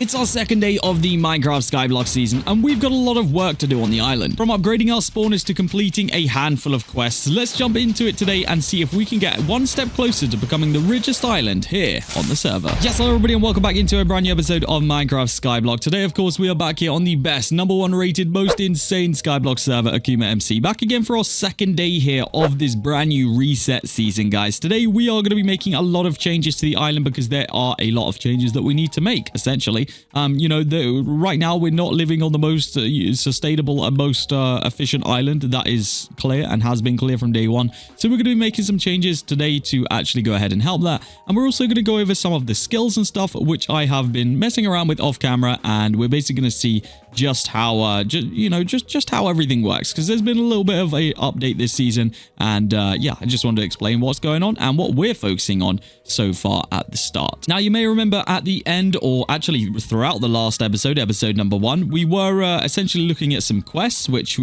It's our second day of the Minecraft Skyblock season, and we've got a lot of work to do on the island. From upgrading our spawners to completing a handful of quests, let's jump into it today and see if we can get one step closer to becoming the richest island here on the server. Yes, hello everybody, and welcome back into a brand new episode of Minecraft Skyblock. Today, of course, we are back here on the best, #1 rated, most insane Skyblock server, AkumaMC. Back again for our second day here of this brand new reset season, guys. Today, we are going to be making a lot of changes to the island because there are a lot of changes that we need to make, essentially. Right now we're not living on the most sustainable and most efficient island. That is clear and has been clear from day one. So we're going to be making some changes today to actually go ahead and help that. And we're also going to go over some of the skills and stuff which I have been messing around with off camera, and we're basically going to see just how just how everything works, because there's been a little bit of a update this season, and yeah, I just wanted to explain what's going on and what we're focusing on so far at the start. Now, you may remember at the end, or actually throughout the last episode number 1, we were essentially looking at some quests which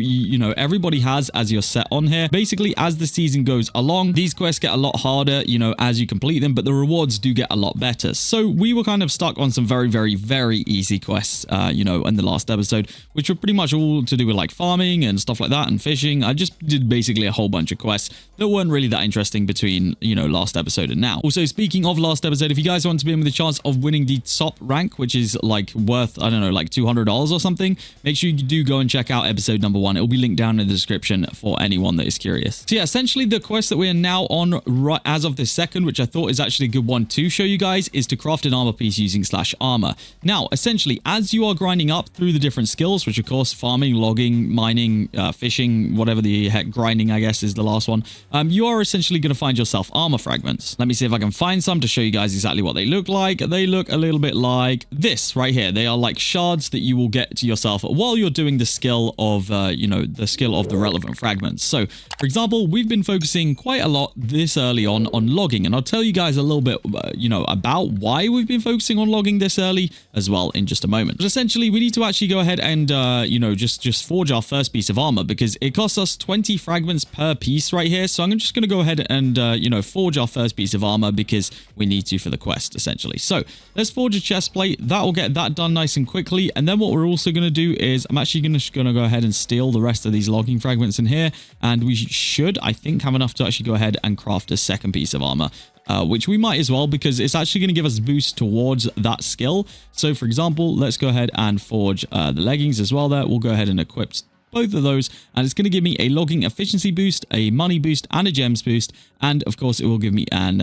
everybody has as you're set on here. Basically, as the season goes along, these quests get a lot harder as you complete them, but the rewards do get a lot better. So we were kind of stuck on some very, very, very easy quests in the last episode, which were pretty much all to do with like farming and stuff like that and fishing. I just did basically a whole bunch of quests that weren't really that interesting between last episode and now. Also, speaking of last episode, if you guys want to be in with a chance of winning the top rank, which is like worth, I don't know, like $200 or something, make sure you do go and check out episode number 1. It'll be linked down in the description for anyone that is curious. So yeah, essentially the quest that we are now on right as of this second, which I thought is actually a good one to show you guys, is to craft an armor piece using /armor. Now, essentially, as you are grinding up through the different skills, which of course farming, logging, mining, fishing, whatever the heck, grinding I guess is the last one, you are essentially going to find yourself armor fragments. Let me see if I can find some to show you guys exactly what they look like. They look a little bit like this right here. They are like shards that you will get to yourself while you're doing the skill of the skill of the relevant fragments. So for example, we've been focusing quite a lot this early on logging, and I'll tell you guys a little bit about why we've been focusing on logging this early as well in just a moment. But essentially, we need to actually go ahead and just forge our first piece of armor, because it costs us 20 fragments per piece right here. So I'm just going to go ahead and forge our first piece of armor because we need to for the quest, essentially. So let's forge a chest plate. That will get that done nice and quickly. And then what we're also going to do is I'm actually going to go ahead and steal the rest of these logging fragments in here, and we should, I think, have enough to actually go ahead and craft a second piece of armor. Which we might as well, because it's actually going to give us a boost towards that skill. So for example, let's go ahead and forge the leggings as well there. We'll go ahead and equip both of those, and it's going to give me a logging efficiency boost, a money boost, and a gems boost, and of course it will give me an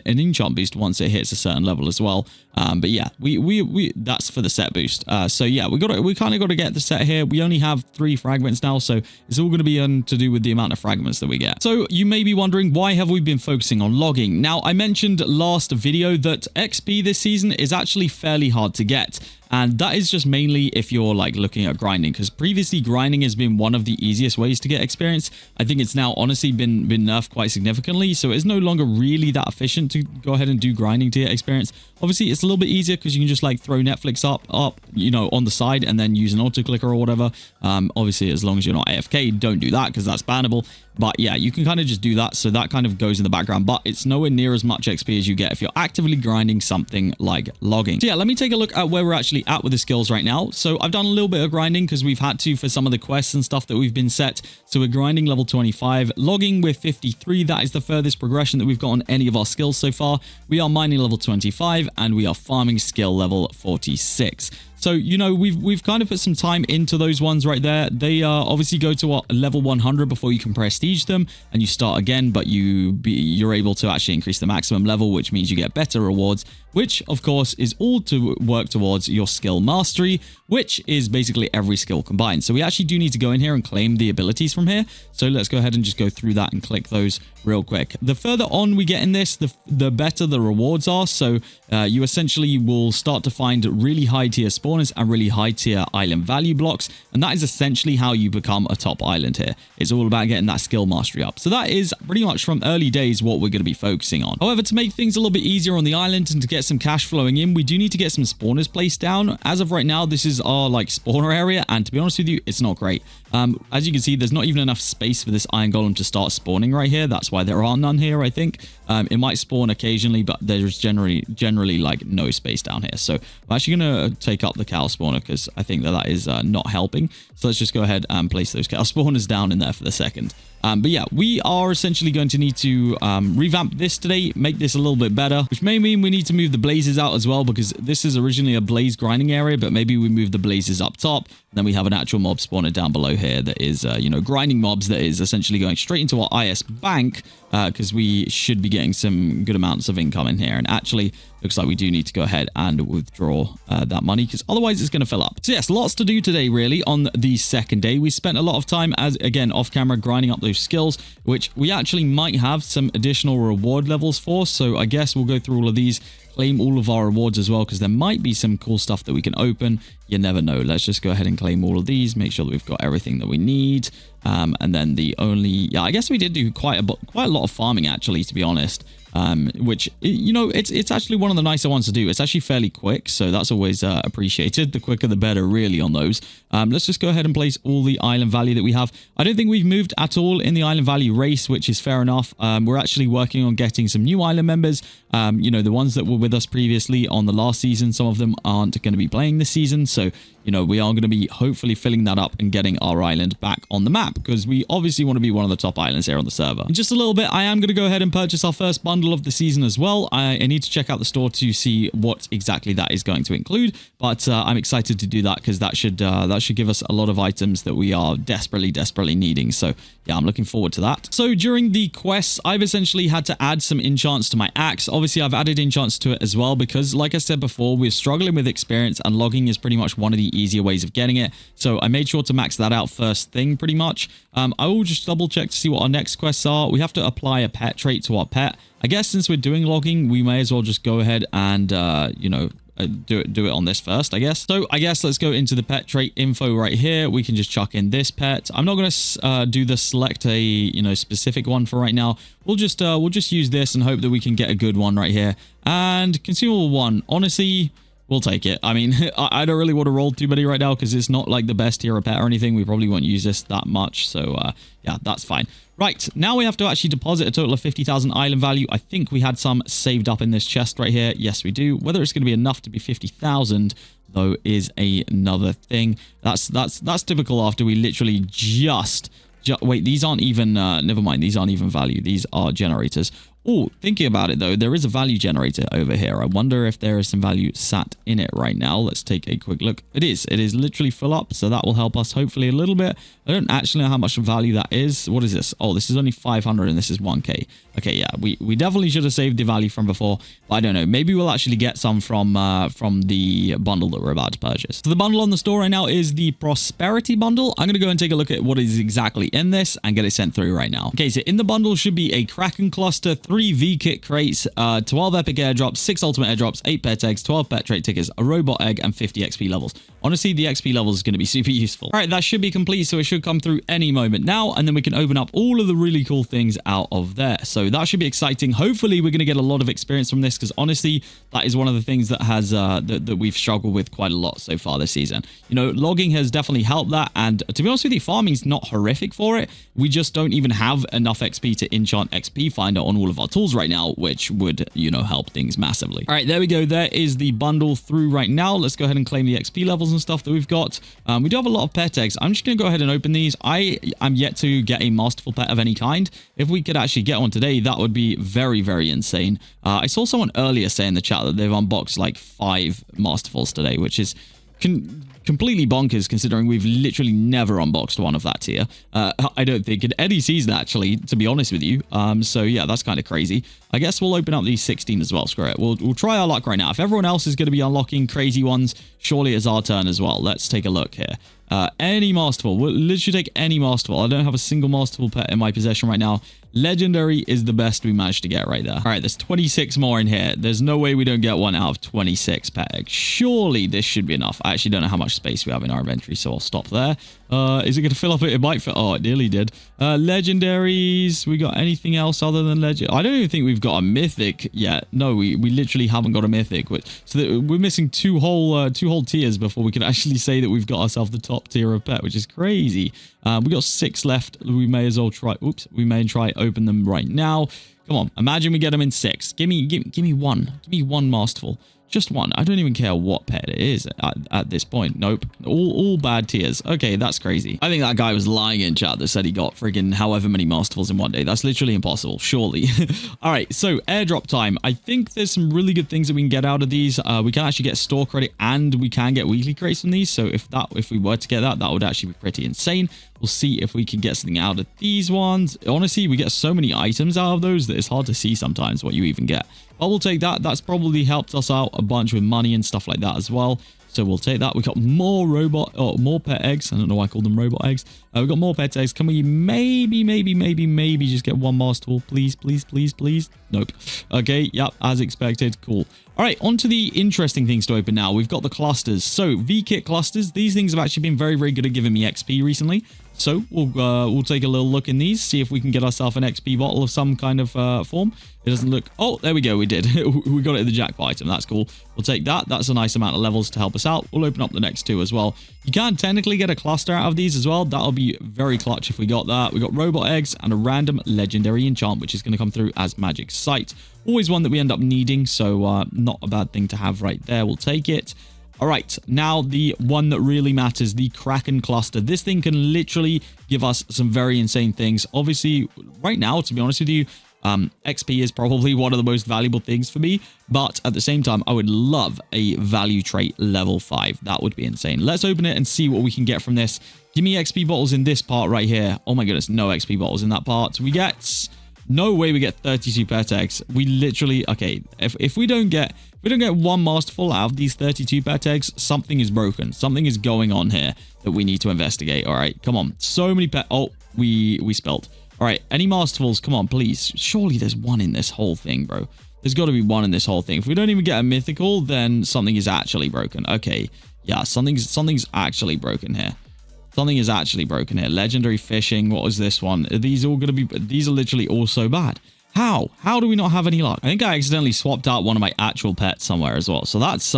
enchant boost once it hits a certain level as well. But yeah, we that's for the set boost. So yeah, we kind of got to get the set here. We only have 3 fragments now, so it's all going to be to do with the amount of fragments that we get. So you may be wondering, why have we been focusing on logging? Now, I mentioned last video that XP this season is actually fairly hard to get. And that is just mainly if you're like looking at grinding, because previously grinding has been one of the easiest ways to get experience. I think it's now honestly been nerfed quite significantly, so it's no longer really that efficient to go ahead and do grinding to get experience. Obviously, it's a little bit easier because you can just like throw Netflix up on the side and then use an auto clicker or whatever. Obviously, as long as you're not AFK, don't do that because that's bannable. But yeah, you can kind of just do that. So that kind of goes in the background, but it's nowhere near as much XP as you get if you're actively grinding something like logging. So yeah, let me take a look at where we're actually at with the skills right now. So I've done a little bit of grinding because we've had to for some of the quests and stuff that we've been set. So we're grinding level 25, logging with 53. That is the furthest progression that we've got on any of our skills so far. We are mining level 25, and we are farming skill level 46. So, we've kind of put some time into those ones right there. They obviously go to level 100 before you can prestige them, and you start again, but you're able to actually increase the maximum level, which means you get better rewards, which of course is all to work towards your skill mastery, which is basically every skill combined. So we actually do need to go in here and claim the abilities from here. So let's go ahead and just go through that and click those real quick. The further on we get in this, the better the rewards are. So you essentially will start to find really high tier spawn spawners and really high tier island value blocks. And that is essentially how you become a top island here. It's all about getting that skill mastery up. So that is pretty much from early days what we're going to be focusing on. However, to make things a little bit easier on the island and to get some cash flowing in, we do need to get some spawners placed down. As of right now, this is our like spawner area, and to be honest with you, it's not great. As you can see, there's not even enough space for this iron golem to start spawning right here. That's why there are none here, I think. It might spawn occasionally, but there's generally like no space down here. So I'm actually going to take up the cow spawner because I think that is not helping. So let's just go ahead and place those cow spawners down in there for the second. But yeah, we are essentially going to need to revamp this today, make this a little bit better, which may mean we need to move the blazes out as well, because this is originally a blaze grinding area, but maybe we move the blazes up top. Then we have an actual mob spawner down below here that is, you know, grinding mobs that is essentially going straight into our IS bank, because we should be getting some good amounts of income in here. And actually, looks like we do need to go ahead and withdraw that money, because otherwise it's going to fill up. So yes, lots to do today, really, on the second day. We spent a lot of time, as again, off camera, grinding up those skills, which we actually might have some additional reward levels for. So I guess we'll go through all of these, claim all of our rewards as well, because there might be some cool stuff that we can open. You never know. Let's just go ahead and claim all of these, make sure that we've got everything that we need. And then the only, yeah, I guess we did do quite a lot of farming, actually, to be honest. Which, you know, it's actually one of the nicer ones to do. It's actually fairly quick, so that's always appreciated. The quicker the better, really, on those. Let's just go ahead and place all the island value that we have. I don't think we've moved at all in the island value race, which is fair enough. We're actually working on getting some new island members. You know, the ones that were with us previously on the last season, some of them aren't going to be playing this season, so you know, we are going to be hopefully filling that up and getting our island back on the map, because we obviously want to be one of the top islands here on the server. In just a little bit, I am going to go ahead and purchase our first bundle of the season as well. I need to check out the store to see what exactly that is going to include, but I'm excited to do that, because that should give us a lot of items that we are desperately needing. So yeah, I'm looking forward to that. So during the quests, I've essentially had to add some enchants to my axe. Obviously, I've added enchants to it as well, because like I said before, we're struggling with experience, and logging is pretty much one of the easier ways of getting it. So I made sure to max that out first thing, pretty much. I will just double check to see what our next quests are. We have to apply a pet trait to our pet. I guess since we're doing logging, we may as well just go ahead and, you know, do it on this first, I guess. So I guess let's go into the pet trait info right here. We can just chuck in this pet. I'm not going to do the select a, you know, specific one for right now. We'll just use this and hope that we can get a good one right here. And consumable one, honestly, we'll take it. I mean, I don't really want to roll too many right now, because it's not like the best tier of pet or anything. We probably won't use this that much. So yeah, that's fine. Right, now we have to actually deposit a total of 50,000 island value. I think we had some saved up in this chest right here. Yes, we do. Whether it's going to be enough to be 50,000 though is another thing. That's typical after we literally just wait, these aren't even never mind, these aren't even value. These are generators. Oh, thinking about it though, there is a value generator over here. I wonder if there is some value sat in it right now. Let's take a quick look. It is literally full up, so that will help us hopefully a little bit. I don't actually know how much value that is. What is this? Oh, this is only 500 and this is 1k. Okay, yeah, we definitely should have saved the value from before, but I don't know. Maybe we'll actually get some from the bundle that we're about to purchase. So the bundle on the store right now is the Prosperity bundle. I'm going to go and take a look at what is exactly in this and get it sent through right now. Okay, so in the bundle should be a Kraken cluster, 3 V-Kit crates, 12 epic airdrops, 6 ultimate airdrops, 8 pet eggs, 12 pet trait tickets, a robot egg, and 50 XP levels. Honestly, the XP levels is going to be super useful. All right, that should be complete, so it should come through any moment now, and then we can open up all of the really cool things out of there. So that should be exciting. Hopefully, we're going to get a lot of experience from this, because honestly, that is one of the things that has that we've struggled with quite a lot so far this season. You know, logging has definitely helped that, and to be honest with you, farming's not horrific for it. We just don't even have enough XP to enchant XP Finder on all of our tools right now, which would, you know, help things massively. All right, there we go. There is the bundle through right now. Let's go ahead and claim the XP levels and stuff that we've got. We do have a lot of pet eggs. I'm just going to go ahead and open these. I am yet to get a masterful pet of any kind. If we could actually get one today, that would be very insane. I saw someone earlier say in the chat that they've unboxed like 5 masterfuls today, which is completely bonkers considering we've literally never unboxed one of that tier. I don't think in any season, actually, to be honest with you. So yeah, that's kind of crazy. I guess we'll open up these 16 as well. Screw it. We'll try our luck right now. If everyone else is going to be unlocking crazy ones, surely it's our turn as well. Let's take a look here. Any masterful. We'll literally take any masterful. I don't have a single masterful pet in my possession right now. Legendary is the best we managed to get right there. All right, there's 26 more in here. There's no way we don't get one out of 26 pet eggs. Surely this should be enough. I actually don't know how much space we have in our inventory, so I'll stop there. Is it going to fill up? It might fill. Oh, it nearly did. Legendaries. We got anything else other than legend? I don't even think we've got a mythic yet. No, we literally haven't got a mythic. So we're missing two whole tiers before we can actually say that we've got ourselves the top tier of pet, which is crazy. We got 6 left. We may as well try. Oops, we may try open them right now. Come on, imagine we get them in 6. Give me one. Give me one masterful. Just one. I don't even care what pet it is at this point. Nope. All bad tiers. Okay, that's crazy. I think that guy was lying in chat that said he got friggin' however many masterfuls in one day. That's literally impossible, surely. All right, so airdrop time. I think there's some really good things that we can get out of these. We can actually get store credit and we can get weekly crates from these. So if we were to get that would actually be pretty insane. We'll see if we can get something out of these ones. Honestly, we get so many items out of those that it's hard to see sometimes what you even get. But we'll take that. That's probably helped us out a bunch with money and stuff like that as well. So we'll take that. We got more more pet eggs. I don't know why I call them robot eggs. We've got more pet eggs. Can we maybe just get one masterful? Please, please, please, please. Nope. Okay. Yep. As expected. Cool. All right. On to the interesting things to open now. We've got the clusters. So V-Kit clusters. These things have actually been very, very good at giving me XP recently. So we'll take a little look in these, see if we can get ourselves an XP bottle of some kind of form. It doesn't look... Oh, there we go. We did. We got it in the jackpot item. That's cool. We'll take that. That's a nice amount of levels to help us out. We'll open up the next 2 as well. You can technically get a cluster out of these as well. That'll be very clutch if we got that. We got robot eggs and a random legendary enchant, which is going to come through as magic sight. Always one that we end up needing, so not a bad thing to have right there. We'll take it. All right, now the one that really matters, the Kraken cluster. This thing can literally give us some very insane things. Obviously, right now, to be honest with you, XP is probably one of the most valuable things for me. But at the same time, I would love a value trait level 5. That would be insane. Let's open it and see what we can get from this. Give me XP bottles in this part right here. Oh my goodness, no XP bottles in that part. We get... No way we get 32 pet eggs. We literally... Okay, if we don't get one masterful out of these 32 pet eggs, something is broken. Something is going on here that we need to investigate. All right, come on. So many pet... Oh, we spelt. All right, any masterfuls? Come on, please. Surely there's one in this whole thing, bro. There's got to be one in this whole thing. If we don't even get a mythical, then something is actually broken. Okay, yeah, something's actually broken here. Something is actually broken here. Legendary fishing. What was this one? Are these all going to be... These are literally all so bad. How? How do we not have any luck? I think I accidentally swapped out one of my actual pets somewhere as well. So that's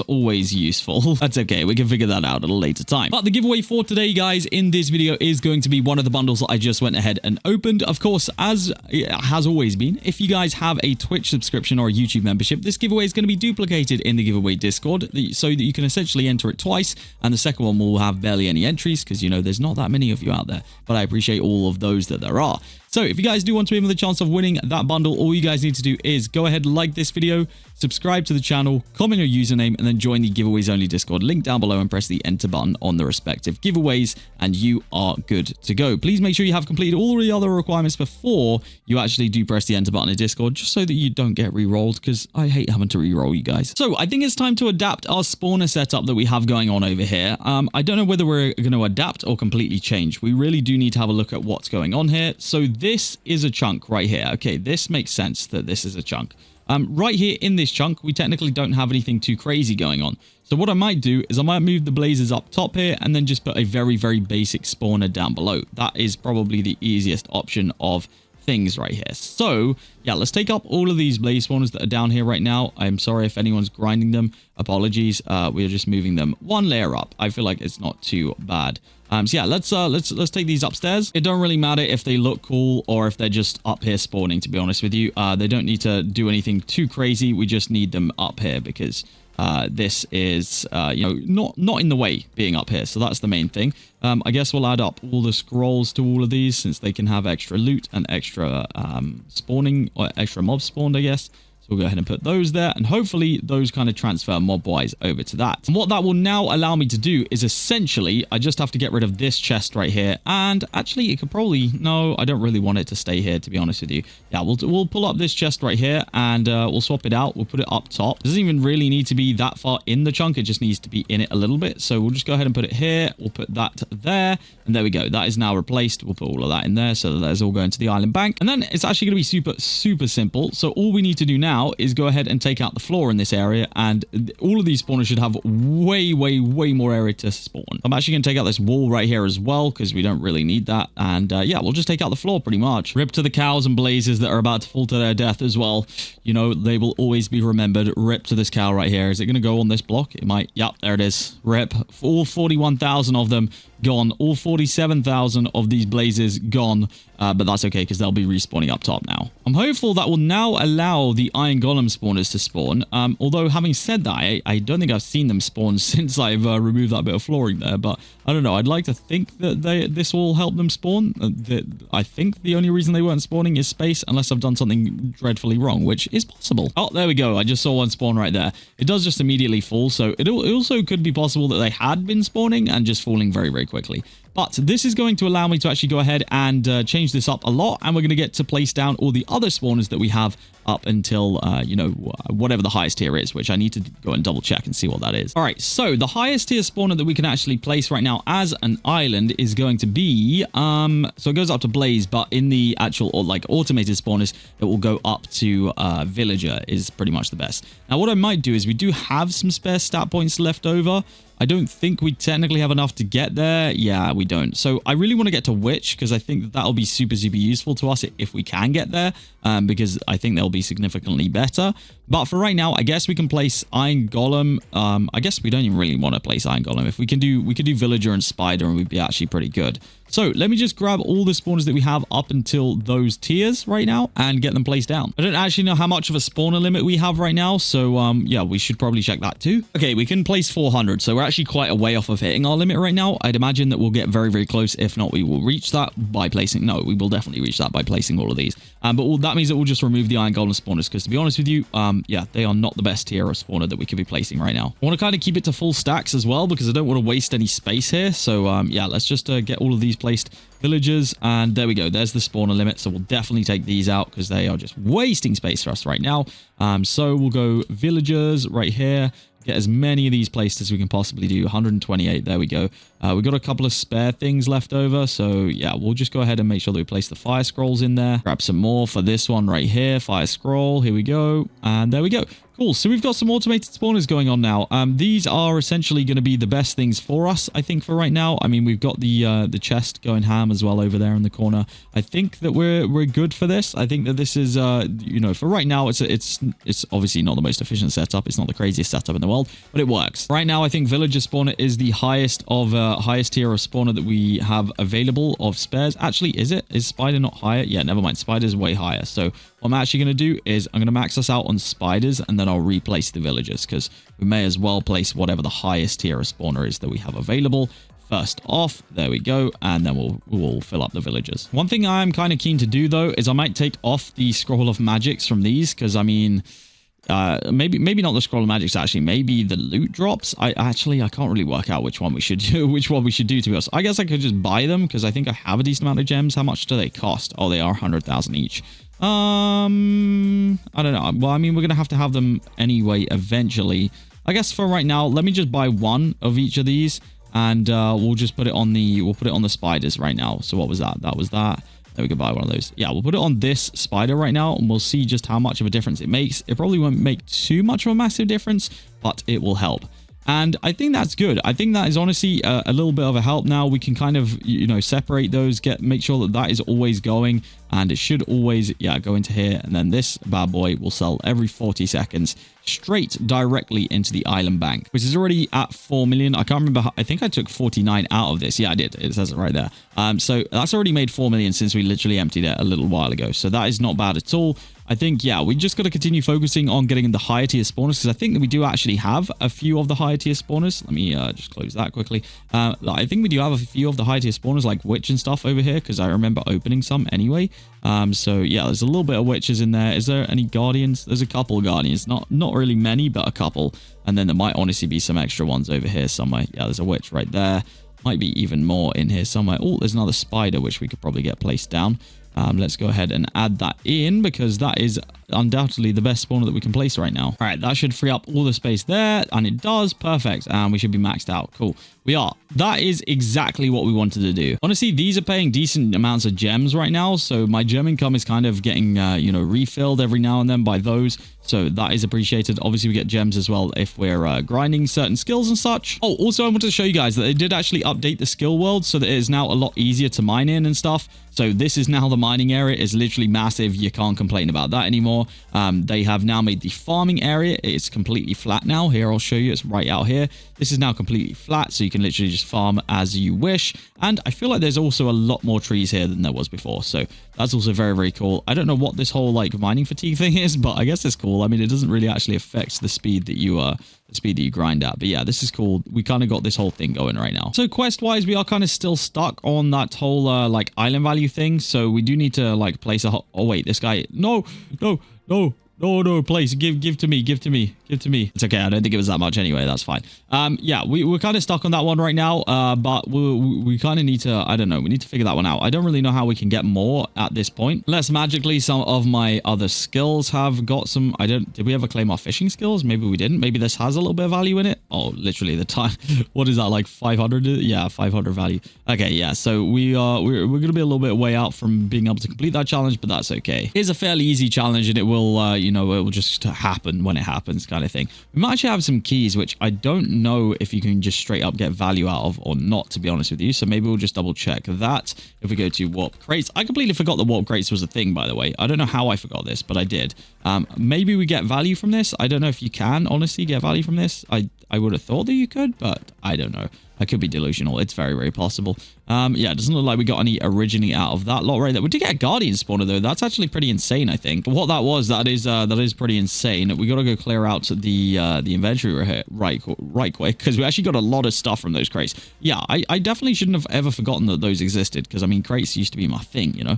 always useful. That's okay. We can figure that out at a later time. But the giveaway for today, guys, in this video is going to be one of the bundles that I just went ahead and opened. Of course, as it has always been, if you guys have a Twitch subscription or a YouTube membership, this giveaway is going to be duplicated in the giveaway Discord so that you can essentially enter it twice. And the second one will have barely any entries because, you know, there's not that many of you out there. But I appreciate all of those that there are. So if you guys do want to be in with a chance of winning that bundle, all you guys need to do is go ahead, like this video, subscribe to the channel, comment your username, and then join the giveaways only Discord link down below and press the enter button on the respective giveaways, and you are good to go. Please make sure you have completed all the other requirements before you actually do press the enter button in Discord, just so that you don't get re-rolled, because I hate having to re-roll you guys. So I think it's time to adapt our spawner setup that we have going on over here. I don't know whether we're going to adapt or completely change. We really do need to have a look at what's going on here. So this is a chunk right here. Okay, this makes sense that this is a chunk. Right here in this chunk, we technically don't have anything too crazy going on. So what I might do is I might move the blazes up top here and then just put a very, very basic spawner down below. That is probably the easiest option of things right here. So yeah, let's take up all of these blaze spawners that are down here right now. I'm sorry if anyone's grinding them. Apologies. We're just moving them one layer up. I feel like it's not too bad. So yeah, let's take these upstairs. It don't really matter if they look cool or if they're just up here spawning, to be honest with you. They don't need to do anything too crazy. We just need them up here because this is, you know, not in the way being up here. So that's the main thing. I guess we'll add up all the scrolls to all of these since they can have extra loot and extra spawning or extra mobs spawned, I guess. So we'll go ahead and put those there, and hopefully those kind of transfer mob-wise over to that. And what that will now allow me to do is essentially, I just have to get rid of this chest right here. And actually, it could probably... No, I don't really want it to stay here, to be honest with you. Yeah, we'll pull up this chest right here, and we'll swap it out. We'll put it up top. It doesn't even really need to be that far in the chunk. It just needs to be in it a little bit. So we'll just go ahead and put it here. We'll put that there, and there we go. That is now replaced. We'll put all of that in there, so that that's all going to the island bank. And then it's actually going to be super simple. So all we need to do now is go ahead and take out the floor in this area, and all of these spawners should have way more area to spawn. I'm actually going to take out this wall right here as well, because we don't really need that. And yeah, we'll just take out the floor pretty much. Rip to the cows and blazes that are about to fall to their death as well. You know, they will always be remembered. Rip to this cow right here. Is it going to go on this block? It might. Yep, there it is. Rip. All 41,000 of them gone. All 47,000 of these blazes gone. But that's okay, because they'll be respawning up top now. I'm hopeful that will now allow the iron golem spawners to spawn. Although having said that, I don't think I've seen them spawn since I've removed that bit of flooring there. But I don't know. I'd like to think that this will help them spawn. I think the only reason they weren't spawning is space, unless I've done something dreadfully wrong, which is possible. Oh, there we go. I just saw one spawn right there. It does just immediately fall. So it also could be possible that they had been spawning and just falling very quickly. But this is going to allow me to actually go ahead and change this up a lot. And we're going to get to place down all the other spawners that we have up until, you know, whatever the highest tier is, which I need to go and double check and see what that is. All right, so the highest tier spawner that we can actually place right now as an island is going to be, so it goes up to Blaze, but in the actual, or like automated spawners, it will go up to Villager is pretty much the best. Now, what I might do is we do have some spare stat points left over. I don't think we technically have enough to get there. Yeah, we don't. So I really want to get to Witch, because I think that that'll be super useful to us if we can get there, because I think they'll be significantly better. But for right now, I guess we can place Iron Golem. I guess we don't even really want to place Iron Golem. If we could do Villager and Spider, and we'd be actually pretty good. So let me just grab all the spawners that we have up until those tiers right now and get them placed down. I don't actually know how much of a spawner limit we have right now. So yeah, we should probably check that too. Okay, we can place 400. So we're actually quite a way off of hitting our limit right now. I'd imagine that we'll get very close. If not, we will reach that by placing... No, we will definitely reach that by placing all of these. But that means that we'll just remove the Iron Golem spawners, because to be honest with you, yeah, they are not the best tier of spawner that we could be placing right now. I want to kind of keep it to full stacks as well, because I don't want to waste any space here. So yeah, let's just get all of these placed. Villagers, and there we go. There's the spawner limit, so we'll definitely take these out because they are just wasting space for us right now. So we'll go villagers right here. Get as many of these placed as we can possibly do. 128. There we go. We've got a couple of spare things left over. So yeah, we'll just go ahead and make sure that we place the fire scrolls in there. Grab some more for this one right here. Fire scroll. Here we go. And there we go. Cool. So we've got some automated spawners going on now. These are essentially going to be the best things for us, I think, for right now. I mean, we've got the chest going ham as well over there in the corner. I think that we're good for this. I think that this is, you know, for right now, it's obviously not the most efficient setup. It's not the craziest setup in the world, but it works. Right now, I think villager spawner is the highest tier of spawner that we have available of spares. Actually, is it? Is spider not higher? Yeah, never mind. Spider's way higher. So what I'm actually going to do is I'm going to max us out on spiders, and then I'll replace the villagers, because we may as well place whatever the highest tier of spawner is that we have available first off. There we go, and then we'll fill up the villagers. One thing I'm kind of keen to do though is I might take off the scroll of magics from these, because I mean, maybe not the scroll of magics, actually, maybe the loot drops. I can't really work out which one we should do, to be honest. I guess I could just buy them, because I think I have a decent amount of gems. How much do they cost? Oh, they are 100,000 each. I don't know. Well, I mean, we're gonna have them anyway eventually. I guess for right now, let me just buy one of each of these, and we'll just put it on the spiders right now. So what was that? That was that. There we go, buy one of those. Yeah, we'll put it on this spider right now, and we'll see just how much of a difference it makes. It probably won't make too much of a massive difference, but it will help. And I think that's good. I think that is honestly a little bit of a help now. We can kind of, you know, separate those, make sure that is always going, and it should always, yeah, go into here. And then this bad boy will sell every 40 seconds straight directly into the island bank, which is already at 4 million. I can't remember. I think I took 49 out of this. Yeah, I did. It says it right there. So that's already made 4 million since we literally emptied it a little while ago. So that is not bad at all. I think, yeah, we just got to continue focusing on getting the higher tier spawners, because I think that we do actually have a few of the higher tier spawners. Let me just close that quickly. I think we do have a few of the higher tier spawners, like witch and stuff over here, because I remember opening some anyway. So yeah, there's a little bit of witches in there. Is there any guardians? There's a couple of guardians, not really many, but a couple. And then there might honestly be some extra ones over here somewhere. Yeah, there's a witch right there. Might be even more in here somewhere. Oh, there's another spider, which we could probably get placed down. Let's go ahead and add that in, because that is undoubtedly the best spawner that we can place right now. All right, that should free up all the space there, and it does. Perfect. And we should be maxed out. Cool. We are. That is exactly what we wanted to do. Honestly, these are paying decent amounts of gems right now, so my gem income is kind of getting, refilled every now and then by those, so that is appreciated. Obviously, we get gems as well if we're grinding certain skills and such. Oh, also, I wanted to show you guys that they did actually update the skill world, so that it is now a lot easier to mine in and stuff. So this is now the mining area. It's literally massive. You can't complain about that anymore. They have now made the farming area. It's completely flat now. Here, I'll show you. It's right out here. This is now completely flat, so you can literally just farm as you wish. And I feel like there's also a lot more trees here than there was before. So that's also very, very cool. I don't know what this whole like mining fatigue thing is, but I guess it's cool. I mean, it doesn't really actually affect the speed that you grind at. But yeah, this is cool. We kind of got this whole thing going right now. So quest wise, we are kind of still stuck on that whole like island value thing. So we do need to like place a oh wait, this guy. No, place. Give to me. It's okay. I don't think it was that much anyway. That's fine. Yeah, we're kind of stuck on that one right now. But we kind of need to, I don't know. We need to figure that one out. I don't really know how we can get more at this point. Unless magically some of my other skills have got some, did we ever claim our fishing skills? Maybe we didn't. Maybe this has a little bit of value in it. Oh, literally the time. What is that? Like 500? Yeah, 500 value. Okay. Yeah. So we're going to be a little bit way out from being able to complete that challenge, but that's okay. It's a fairly easy challenge, and it will, it will just happen when it happens, kind of thing. We might actually have some keys, which I don't know if you can just straight up get value out of or not, to be honest with you. So maybe we'll just double check that. If we go to warp crates, I completely forgot that warp crates was a thing, by the way. I don't know how I forgot this, but I did. Maybe we get value from this. I don't know if you can honestly get value from this. I would have thought that you could, but I don't know. I could be delusional. It's very, very possible. Yeah, it doesn't look like we got any originally out of that lot right there. We did get a guardian spawner though. That's actually pretty insane, I think. But what that was, that is pretty insane. We got to go clear out the inventory right quick, because we actually got a lot of stuff from those crates. Yeah, I definitely shouldn't have ever forgotten that those existed, because I mean, crates used to be my thing, you know.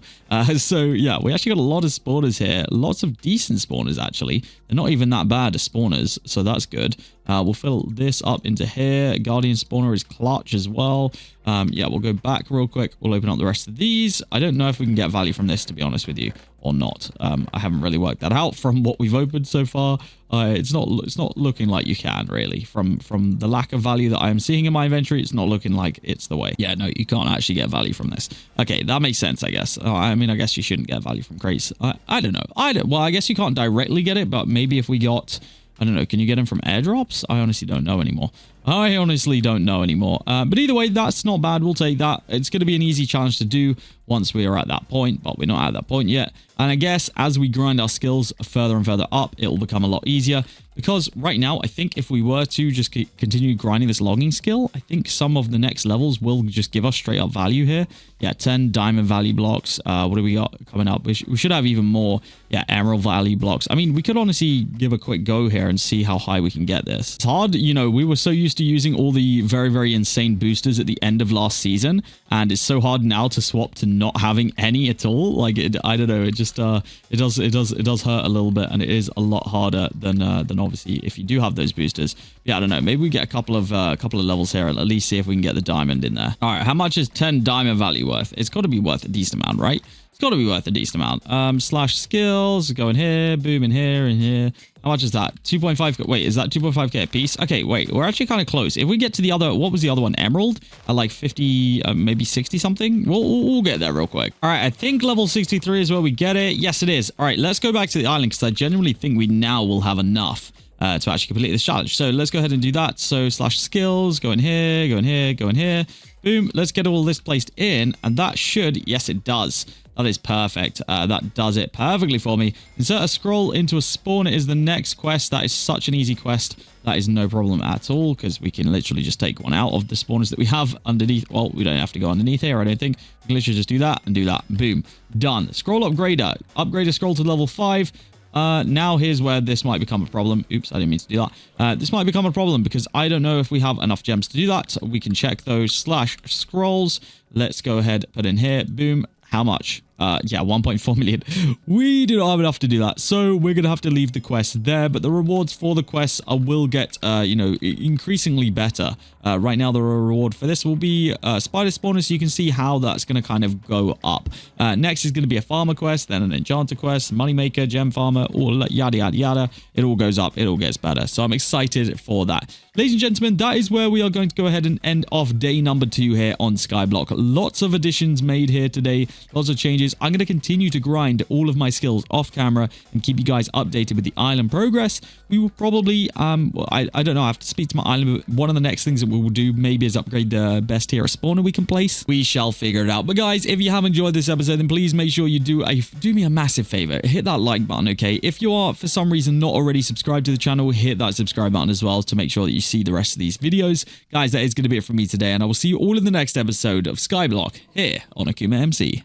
So yeah, we actually got a lot of spawners here. Lots of decent spawners actually. They're not even that bad as spawners, so that's good. We'll fill this up into here. Guardian spawner is clutch as well. Yeah, we'll go back real quick. We'll open up the rest of these. I don't know if we can get value from this, to be honest with you, or not. I haven't really worked that out from what we've opened so far. It's not looking like you can, really. From the lack of value that I am seeing in my inventory, it's not looking like it's the way. Yeah, no, you can't actually get value from this. Okay, that makes sense, I guess. I mean, I guess you shouldn't get value from crates. I don't know. Well, I guess you can't directly get it, but maybe if we got... I don't know. Can you get them from airdrops? I honestly don't know anymore. But either way, that's not bad. We'll take that. It's going to be an easy challenge to do once we are at that point, but we're not at that point yet. And I guess as we grind our skills further and further up, it will become a lot easier, because right now, I think if we were to just continue grinding this logging skill, I think some of the next levels will just give us straight up value here. Yeah, 10 diamond value blocks. What do we got coming up? We should have even more, yeah, emerald value blocks. I mean, we could honestly give a quick go here and see how high we can get this. It's hard, you know, we were so used to using all the very, very insane boosters at the end of last season, and it's so hard now to swap to not having any at all. Like, I don't know, it just it does hurt a little bit, and it is a lot harder than obviously if you do have those boosters. Yeah, I don't know, maybe we get a couple of levels here and at least see if we can get the diamond in there. All right, how much is 10 diamond value worth? It's got to be worth a decent amount, right? It's got to be worth a decent amount. Slash skills, go in here, boom, in here, in here. How much is that? 2.5. Wait, is that 2.5k a piece? Okay, wait, we're actually kind of close. If we get to the other, what was the other one? Emerald at like 50, maybe 60 something. We'll get there real quick. All right, I think level 63 is where we get it. Yes, it is. All right, let's go back to the island, because I genuinely think we now will have enough to actually complete this challenge. So let's go ahead and do that. So /skills, go in here, go in here, go in here. Boom. Let's get all this placed in, and that should, yes, it does. That is perfect. That does it perfectly for me. Insert a scroll into a spawn is the next quest. That is such an easy quest. That is no problem at all, because we can literally just take one out of the spawners that we have underneath. Well, we don't have to go underneath here, I don't think. We can literally just do that and do that. Boom. Done. Scroll upgrader. Upgrade a scroll to level 5. Now here's where this might become a problem. Oops, I didn't mean to do that. This might become a problem because I don't know if we have enough gems to do that. We can check those /scrolls. Let's go ahead, put in here. Boom. How much? Yeah, 1.4 million. We do not have enough to do that, so we're gonna have to leave the quest there. But the rewards for the quests will get you know, increasingly better. Right now the reward for this will be spider spawner, so you can see how that's gonna kind of go up. Next is gonna be a farmer quest, then an enchanter quest, moneymaker, gem farmer, all yada yada yada. It all goes up, it all gets better, so I'm excited for that. Ladies and gentlemen, that is where we are going to go ahead and end off day number 2 here on Skyblock. Lots of additions made here today, lots of changes. I'm going to continue to grind all of my skills off camera and keep you guys updated with the island progress. We will probably, well, I don't know, I have to speak to my island, but one of the next things that we will do maybe is upgrade the best tier of spawner we can place. We shall figure it out. But guys, if you have enjoyed this episode, then please make sure you do me a massive favor. Hit that like button, okay? If you are, for some reason, not already subscribed to the channel, hit that subscribe button as well to make sure that you see the rest of these videos. Guys, that is going to be it from me today, and I will see you all in the next episode of Skyblock here on AkumaMC.